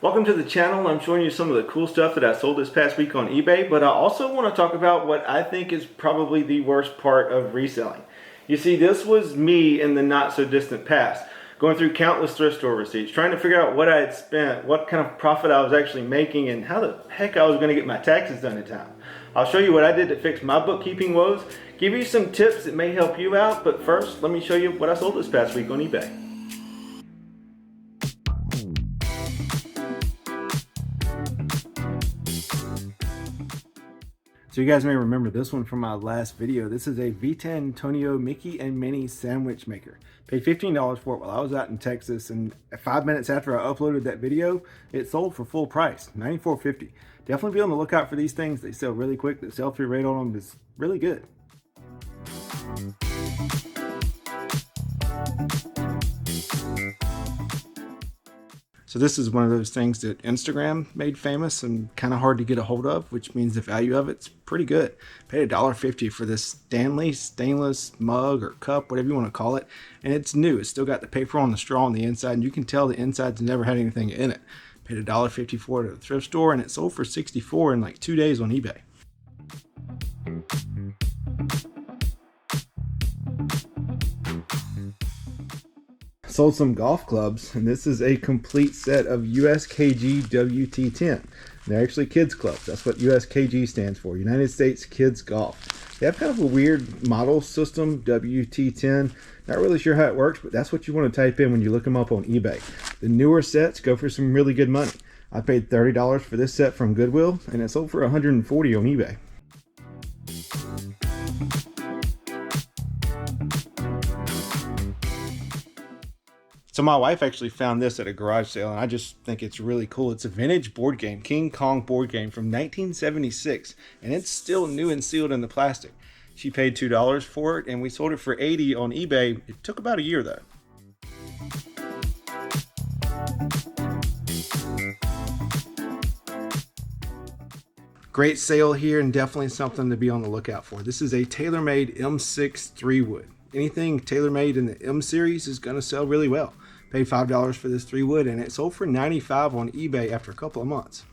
Welcome to the channel. I'm showing you some of the cool stuff that I sold this past week on eBay, but I also want to talk about what I think is probably the worst part of reselling. You see, this was me in the not so distant past, going through countless thrift store receipts, trying to figure out what I had spent, what kind of profit I was actually making, and how the heck I was going to get my taxes done in time. I'll show you what I did to fix my bookkeeping woes, give you some tips that may help you out, but first, let me show you what I sold this past week on eBay. So you guys may remember this one from my last video. This is a Vita Antonio Mickey and Minnie sandwich maker. Paid $15 for it while I was out in Texas, and 5 minutes after I uploaded that video, it sold for full price, $94.50. Definitely be on the lookout for these things. They sell really quick. The sell-through rate on them is really good. So this is one of those things that Instagram made famous and kind of hard to get a hold of, which means the value of it's pretty good. Paid $1.50 for this Stanley stainless mug or cup, whatever you want to call it. And it's new. It's still got the paper on the straw on the inside, and you can tell the inside's never had anything in it. Paid $1.50 for it at a thrift store, and it sold for $64 in like 2 days on eBay. Sold some golf clubs, and this is a complete set of USKG WT10. They're actually kids clubs. That's what USKG stands for, United States Kids Golf. They have kind of a weird model system, WT10. Not really sure how it works, but that's what you want to type in when you look them up on eBay. The newer sets go for some really good money. I paid $30 for this set from Goodwill, and it sold for $140 on eBay. So my wife actually found this at a garage sale, and I just think it's really cool. It's a vintage board game, King Kong board game from 1976, and it's still new and sealed in the plastic. She paid $2 for it, and we sold it for $80 on eBay. It took about a year though. Great sale here, and definitely something to be on the lookout for. This is a TaylorMade M6 3-wood. Anything TaylorMade in the M series is going to sell really well. Paid $5 for this 3-wood, and it sold for $95 on eBay after a couple of months.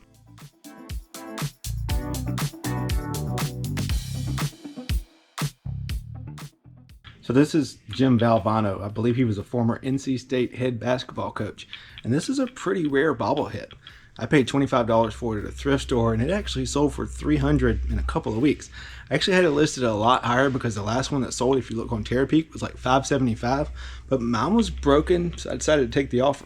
So this is Jim Valvano. I believe he was a former NC State head basketball coach. And this is a pretty rare bobblehead. I paid $25 for it at a thrift store, and it actually sold for $300 in a couple of weeks. I actually had it listed a lot higher because the last one that sold, if you look on Terapeak, was like $575, but mine was broken, so I decided to take the offer.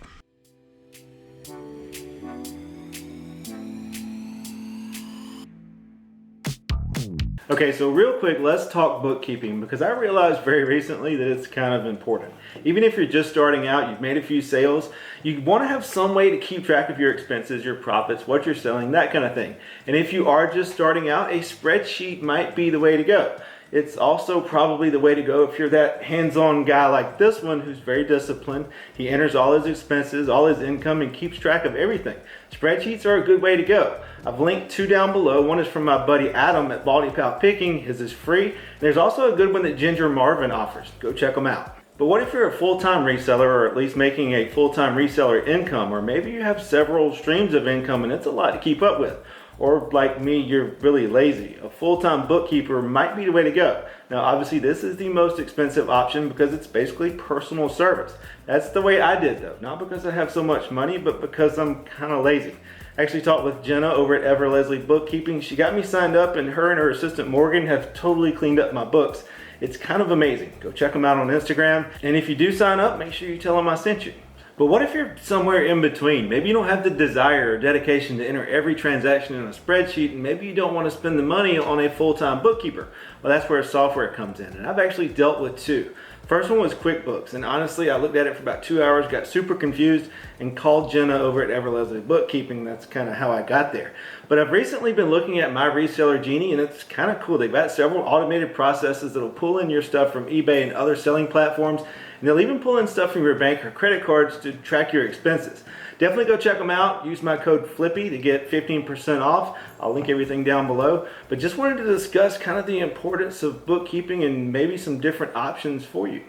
Okay, so real quick, let's talk bookkeeping, because I realized very recently that it's kind of important. Even if you're just starting out, you've made a few sales, you want to have some way to keep track of your expenses, your profits, what you're selling, that kind of thing. And if you are just starting out, a spreadsheet might be the way to go. It's also probably the way to go if you're that hands-on guy like this one who's very disciplined. He enters all his expenses, all his income, and keeps track of everything. Spreadsheets are a good way to go. I've linked two down below. One is from my buddy Adam at Baldy Pal Picking. His is free. There's also a good one that Ginger Marvin offers. Go check them out. But what if you're a full-time reseller, or at least making a full-time reseller income, or maybe you have several streams of income and it's a lot to keep up with? Or like me, you're really lazy. A full-time bookkeeper might be the way to go. Now, obviously, this is the most expensive option because it's basically personal service. That's the way I did, though. Not because I have so much money, but because I'm kind of lazy. I actually talked with Jenna over at Ever Leslie Bookkeeping. She got me signed up, and her assistant Morgan have totally cleaned up my books. It's kind of amazing. Go check them out on Instagram. And if you do sign up, make sure you tell them I sent you. But what if you're somewhere in between? Maybe you don't have the desire or dedication to enter every transaction in a spreadsheet, and maybe you don't want to spend the money on a full-time bookkeeper. Well, that's where software comes in, and I've actually dealt with two. First one was QuickBooks, and honestly, I looked at it for about 2 hours, got super confused, and called Jenna over at Ever Leslie Bookkeeping. That's kind of how I got there. But I've recently been looking at My Reseller Genie, and it's kind of cool. They've got several automated processes that'll pull in your stuff from eBay and other selling platforms, and they'll even pull in stuff from your bank or credit cards to track your expenses. Definitely go check them out. Use my code FLIPPY to get 15% off. I'll link everything down below. But just wanted to discuss kind of the importance of bookkeeping and maybe some different options for you.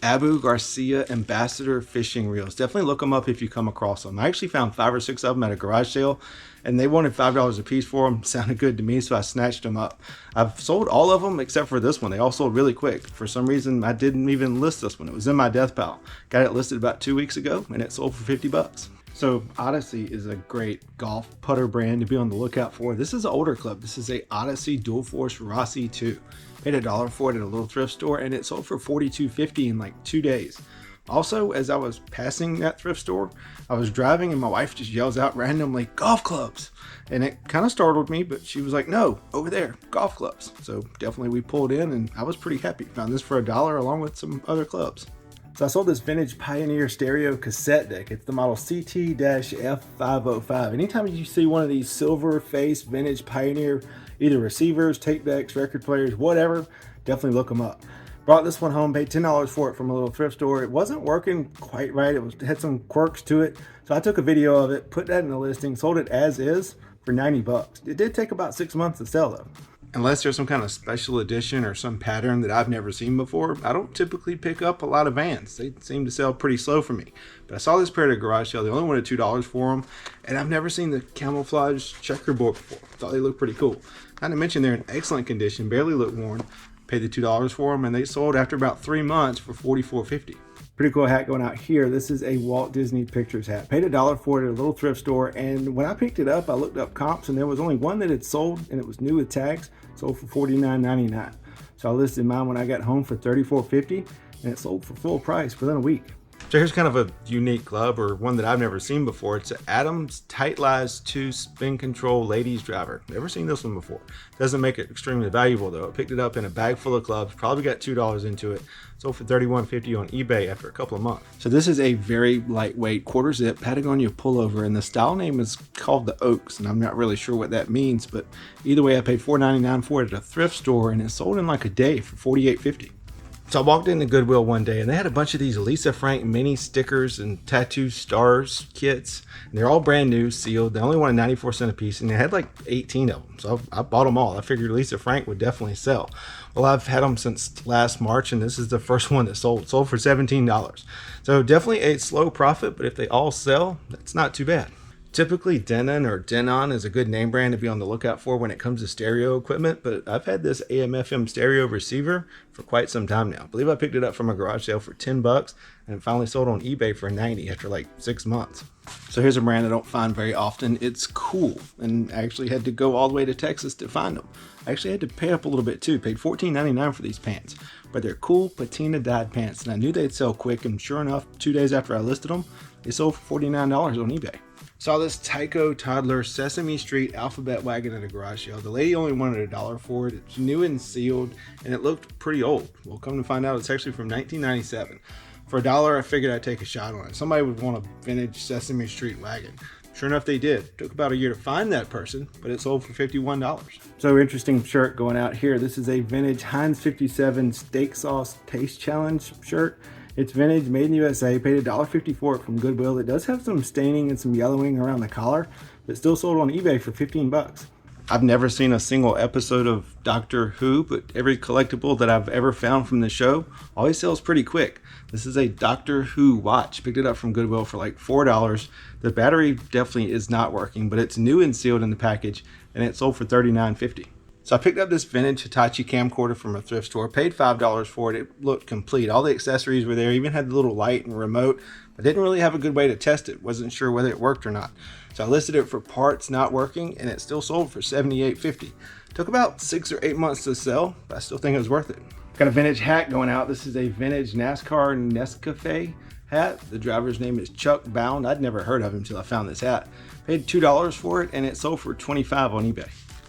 Abu Garcia Ambassador fishing reels. Definitely look them up if you come across them. I actually found 5 or 6 of them at a garage sale, and they wanted $5 a piece for them. Sounded good to me, so I snatched them up. I've sold all of them except for this one. They all sold really quick. For some reason, I didn't even list this one. It was in my death pile. Got it listed about 2 weeks ago, and it sold for 50 bucks. So Odyssey is a great golf putter brand to be on the lookout for. This is an older club. This is a Odyssey Dual Force Rossi 2. Paid $1 for it at a little thrift store, and it sold for $42.50 in like 2 days. Also, as I was passing that thrift store, I was driving and my wife just yells out randomly, "Golf clubs!" And it kind of startled me, but she was like, "No, over there, golf clubs." So definitely we pulled in, and I was pretty happy. Found this for $1 along with some other clubs. So I sold this vintage Pioneer stereo cassette deck. It's the model CT-F505. Anytime you see one of these silver face vintage Pioneer, either receivers, tape decks, record players, whatever, definitely look them up. Brought this one home, paid $10 for it from a little thrift store. It wasn't working quite right. It had some quirks to it. So I took a video of it, put that in the listing, sold it as is for 90 bucks. It did take about 6 months to sell though. Unless there's some kind of special edition or some pattern that I've never seen before, I don't typically pick up a lot of Vans. They seem to sell pretty slow for me. But I saw this pair at a garage sale. They only wanted $2 for them. And I've never seen the camouflage checkerboard before. Thought they looked pretty cool. Not to mention they're in excellent condition, barely look worn. Paid the $2 for them, and they sold after about 3 months for $44.50. Pretty cool hat going out here. This is a Walt Disney Pictures hat. Paid $1 for it at a little thrift store, and when I picked it up, I looked up comps, and there was only one that had sold, and it was new with tags, sold for $49.99. So I listed mine when I got home for $34.50, and it sold for full price within a week. So here's kind of a unique club, or one that I've never seen before. It's an Adams Tightlize 2 spin control ladies driver. Never seen this one before. Doesn't make it extremely valuable though. I picked it up in a bag full of clubs, probably got $2 into it. Sold for $31.50 on eBay after a couple of months. So this is a very lightweight quarter zip Patagonia pullover, and the style name is called the Oaks, and I'm not really sure what that means, but either way I paid $4.99 for it at a thrift store, and it sold in like a day for $48.50. So I walked into Goodwill one day, and they had a bunch of these Lisa Frank mini stickers and tattoo stars kits. And they're all brand new, sealed. They only wanted 94 cents a piece, and they had like 18 of them. So I bought them all. I figured Lisa Frank would definitely sell. Well, I've had them since last March, and this is the first one that sold. Sold for $17. So definitely a slow profit, but if they all sell, that's not too bad. Typically Denon or Denon is a good name brand to be on the lookout for when it comes to stereo equipment, but I've had this AM/FM stereo receiver for quite some time now. I believe I picked it up from a garage sale for 10 bucks and it finally sold on eBay for 90 after like 6 months. So here's a brand I don't find very often. It's Cool, and I actually had to go all the way to Texas to find them. I actually had to pay up a little bit too. Paid $14.99 for these pants, but they're cool patina dyed pants, and I knew they'd sell quick, and sure enough, 2 days after I listed them, they sold for $49 on eBay. Saw this Tyco Toddler Sesame Street alphabet wagon at a garage sale. The lady only wanted $1 for it. It's new and sealed, and it looked pretty old. Well, come to find out, it's actually from 1997. For $1, I figured I'd take a shot on it. Somebody would want a vintage Sesame Street wagon. Sure enough, they did. Took about a year to find that person, but it sold for $51. So interesting shirt going out here. This is a vintage Heinz 57 Steak Sauce Taste Challenge shirt. It's vintage, made in the USA, paid $1.50 for it from Goodwill. It does have some staining and some yellowing around the collar, but still sold on eBay for 15 bucks. I've never seen a single episode of Doctor Who, but every collectible that I've ever found from the show always sells pretty quick. This is a Doctor Who watch. Picked it up from Goodwill for like $4. The battery definitely is not working, but it's new and sealed in the package, and it sold for $39.50. So I picked up this vintage Hitachi camcorder from a thrift store, paid $5 for it. It looked complete. All the accessories were there, even had the little light and remote. I didn't really have a good way to test it. Wasn't sure whether it worked or not. So I listed it for parts not working, and it still sold for $78.50. Took about 6 or 8 months to sell, but I still think it was worth it. Got a vintage hat going out. This is a vintage NASCAR Nescafe hat. The driver's name is Chuck Bound. I'd never heard of him until I found this hat. Paid $2 for it, and it sold for $25 on eBay.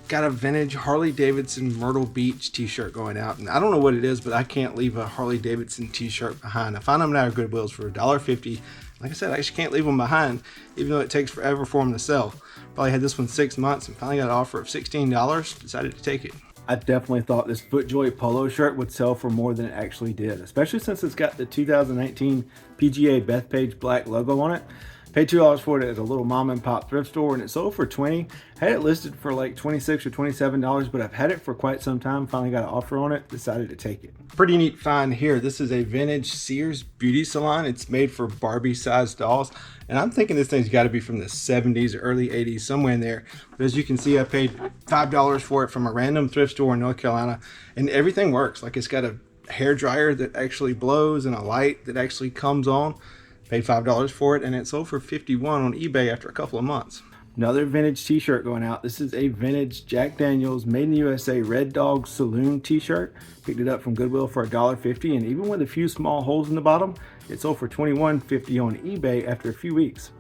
Got a vintage Harley Davidson Myrtle Beach t-shirt going out, and I don't know what it is, but I can't leave a Harley Davidson t-shirt behind. I found them at Goodwills for $1.50. Like I said, I just can't leave them behind, even though it takes forever for them to sell. Probably had this one 6 months and finally got an offer of $16. Decided to take it. I definitely thought this FootJoy polo shirt would sell for more than it actually did, especially since it's got the 2019 PGA Bethpage black logo on it. Paid $2 for it at a little mom and pop thrift store, and it sold for $20. Had it listed for like $26 or $27, but I've had it for quite some time. Finally got an offer on it, decided to take it. Pretty neat find here. This is a vintage Sears beauty salon. It's made for Barbie-sized dolls, and I'm thinking this thing's got to be from the 70s or early 80s, somewhere in there. But as you can see, I paid $5 for it from a random thrift store in North Carolina, and everything works. Like, it's got a hair dryer that actually blows and a light that actually comes on. Paid $5 for it, and it sold for $51 on eBay after a couple of months. Another vintage t-shirt going out. This is a vintage Jack Daniels Made in the USA Red Dog Saloon t-shirt. Picked it up from Goodwill for $1.50, and even with a few small holes in the bottom, it sold for $21.50 on eBay after a few weeks.